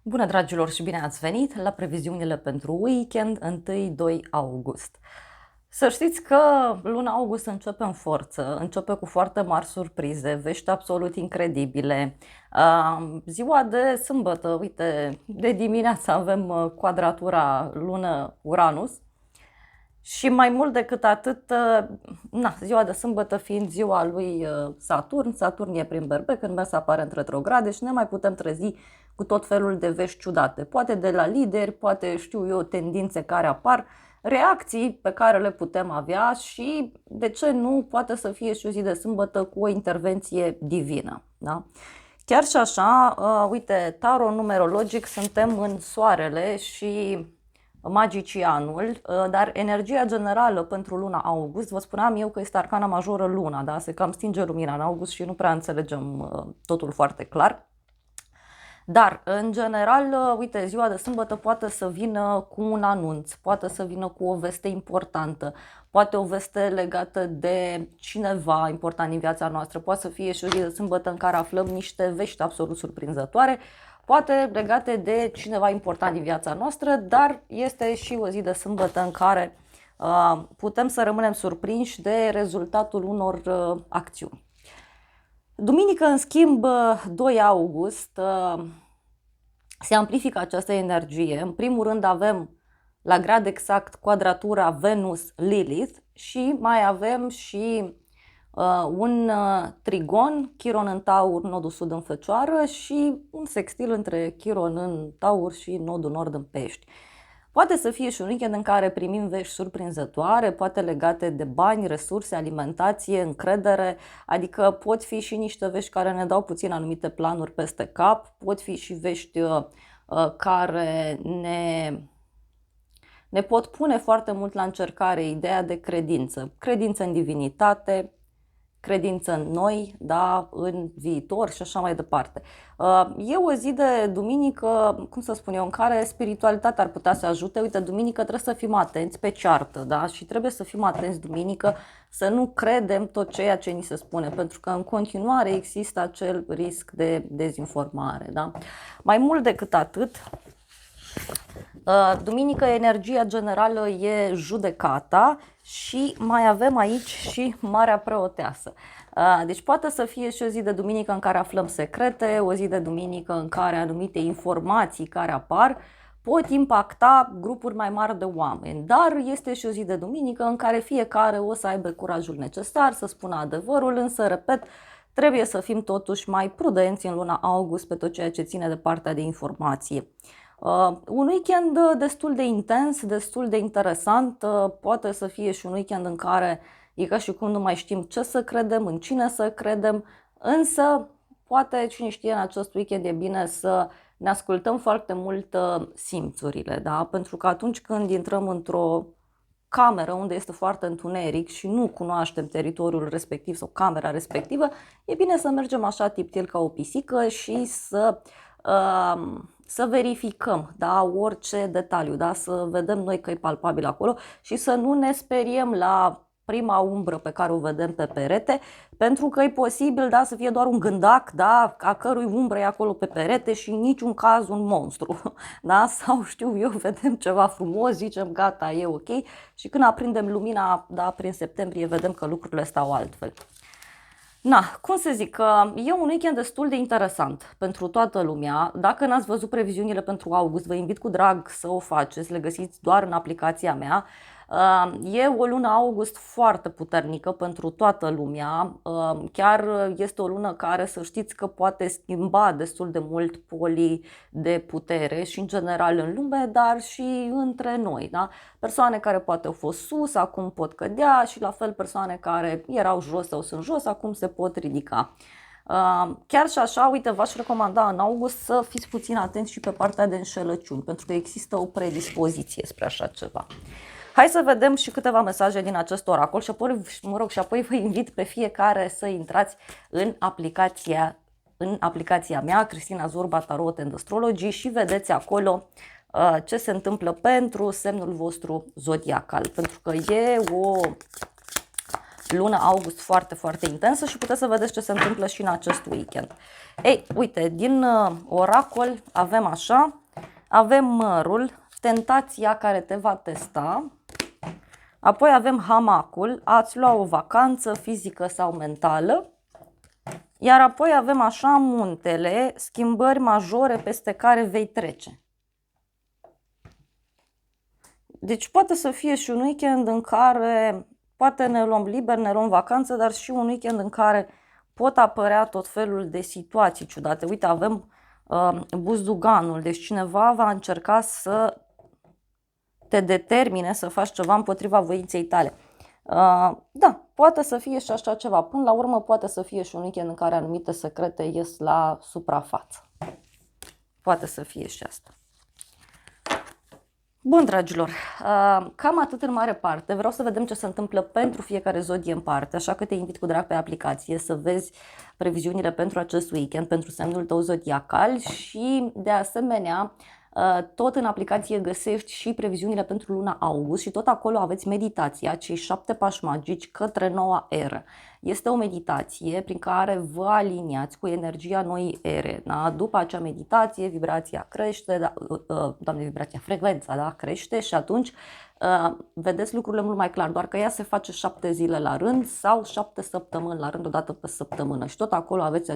Bună dragilor și bine ați venit la previziunile pentru weekend 1-2 august. Să știți că luna august începe în forță, începe cu foarte mari surprize, vești absolut incredibile. Ziua de sâmbătă, uite, de dimineață avem quadratura lună-Uranus. Și mai mult decât atât, ziua de sâmbătă fiind ziua lui Saturn, Saturn e prin Berbec, când Mers apare în retrograde și ne mai putem trezi cu tot felul de vești ciudate. Poate de la lideri, poate știu eu tendințe care apar, reacții pe care le putem avea și, de ce nu, poate să fie și o zi de sâmbătă cu o intervenție divină. Da? Chiar și așa, uite, tarot numerologic, suntem în soarele și magicianul, dar energia generală pentru luna august, vă spuneam eu că este arcana majoră luna, da? Se cam stinge lumina în august și nu prea înțelegem totul foarte clar. Dar, în general, uite, ziua de sâmbătă poate să vină cu un anunț, poate să vină cu o veste importantă, poate o veste legată de cineva important în viața noastră, poate să fie și o zi de sâmbătă în care aflăm niște vești absolut surprinzătoare, poate legate de cineva important din viața noastră, dar este și o zi de sâmbătă în care putem să rămânem surprinși de rezultatul unor acțiuni. Duminică, în schimb, 2 august, se amplifică această energie. În primul rând avem la grad exact quadratura Venus-Lilith și mai avem și un trigon, Chiron în Taur, nodul sud în Fecioară și un sextil între Chiron în Taur și nodul nord în Pești. Poate să fie și un weekend în care primim vești surprinzătoare, poate legate de bani, resurse, alimentație, încredere, adică pot fi și niște vești care ne dau puțin anumite planuri peste cap, pot fi și vești care ne pot pune foarte mult la încercare ideea de credință, credință în divinitate, credință în noi, da, în viitor și așa mai departe. E o zi de duminică, cum să spun eu, în care spiritualitatea ar putea să ajute. Uite, duminică trebuie să fim atenți pe ceartă, da? Și trebuie să fim atenți duminică să nu credem tot ceea ce ni se spune, pentru că în continuare există acel risc de dezinformare, da? Mai mult decât atât, duminică energia generală e judecata și mai avem aici și Marea Preoteasă. Deci poate să fie și o zi de duminică în care aflăm secrete, o zi de duminică în care anumite informații care apar pot impacta grupuri mai mari de oameni, dar este și o zi de duminică în care fiecare o să aibă curajul necesar să spună adevărul, însă, repet, trebuie să fim totuși mai prudenți în luna august pe tot ceea ce ține de partea de informație. Un weekend destul de intens, destul de interesant, poate să fie și un weekend în care e ca și cum nu mai știm ce să credem, în cine să credem, însă poate, cine știe, în acest weekend e bine să ne ascultăm foarte mult simțurile, da? Pentru că atunci când intrăm într-o cameră unde este foarte întuneric și nu cunoaștem teritoriul respectiv sau camera respectivă, e bine să mergem așa tip-til ca o pisică și să verificăm, da, orice detaliu, da, să vedem noi că e palpabil acolo și să nu ne speriem la prima umbră pe care o vedem pe perete, pentru că e posibil, da, să fie doar un gândac, da, a cărui umbră e acolo pe perete și în niciun caz un monstru, da, sau știu eu, vedem ceva frumos, zicem gata, e ok și când aprindem lumina, da, prin septembrie vedem că lucrurile stau altfel. Na, cum să zic, e un weekend destul de interesant pentru toată lumea. Dacă n-ați văzut previziunile pentru august, vă invit cu drag să o faceți, le găsiți doar în aplicația mea. E o lună august foarte puternică pentru toată lumea, chiar este o lună care să știți că poate schimba destul de mult polii de putere și în general în lume, dar și între noi, da? Persoane care poate au fost sus, acum pot cădea și la fel persoane care erau jos sau sunt jos, acum se pot ridica. Chiar și așa, uite, v-aș recomanda în august să fiți puțin atenți și pe partea de înșelăciuni, pentru că există o predispoziție spre așa ceva. Hai să vedem și câteva mesaje din acest oracol și apoi vă invit pe fiecare să intrați în aplicația mea, Cristina Zurba Tarot and Astrology, și vedeți acolo ce se întâmplă pentru semnul vostru zodiacal, pentru că e o lună august foarte, foarte intensă și puteți să vedeți ce se întâmplă și în acest weekend. Ei, uite, din oracol avem așa: avem mărul, tentația care te va testa, apoi avem hamacul, a-ți lua o vacanță fizică sau mentală, iar apoi avem așa muntele, schimbări majore peste care vei trece. Deci poate să fie și un weekend în care poate ne luăm liber, ne luăm vacanță, dar și un weekend în care pot apărea tot felul de situații ciudate. Uite, avem buzduganul, deci cineva va încerca să te determine să faci ceva împotriva voinței tale. Da, poate să fie și așa ceva. Până la urmă poate să fie și un weekend în care anumite secrete ies la suprafață. Poate să fie și asta. Bun, dragilor, cam atât în mare parte. Vreau să vedem ce se întâmplă pentru fiecare zodie în parte, așa că te invit cu drag pe aplicație să vezi previziunile pentru acest weekend, pentru semnul tău zodiacal și, de asemenea, tot în aplicație găsești și previziunile pentru luna august și tot acolo aveți meditația, cei 7 pași magici către noua eră. Este o meditație prin care vă aliniați cu energia noii ere. Da? După acea meditație, vibrația crește, frecvența crește și atunci vedeți lucrurile mult mai clar, doar că ea se face 7 zile la rând sau 7 săptămâni la rând, o dată pe săptămână. Și tot acolo aveți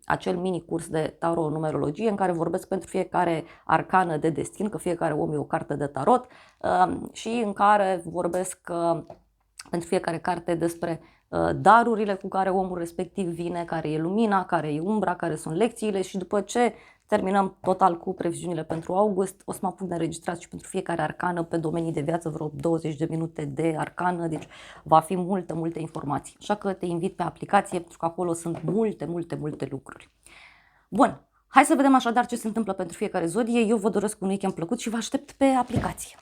acel mini curs de tarot-numerologie în care vorbesc pentru fiecare arcană de destin, că fiecare om e o carte de tarot, și în care vorbesc pentru fiecare carte despre darurile cu care omul respectiv vine, care e lumina, care e umbra, care sunt lecțiile și după ce terminăm total cu previziunile pentru august, o să mă apuc de înregistrat și pentru fiecare arcană pe domenii de viață, vreo 20 de minute de arcană, deci va fi multe informații. Așa că te invit pe aplicație pentru că acolo sunt multe lucruri. Bun, hai să vedem așadar ce se întâmplă pentru fiecare zodie. Eu vă doresc un weekend plăcut și vă aștept pe aplicație.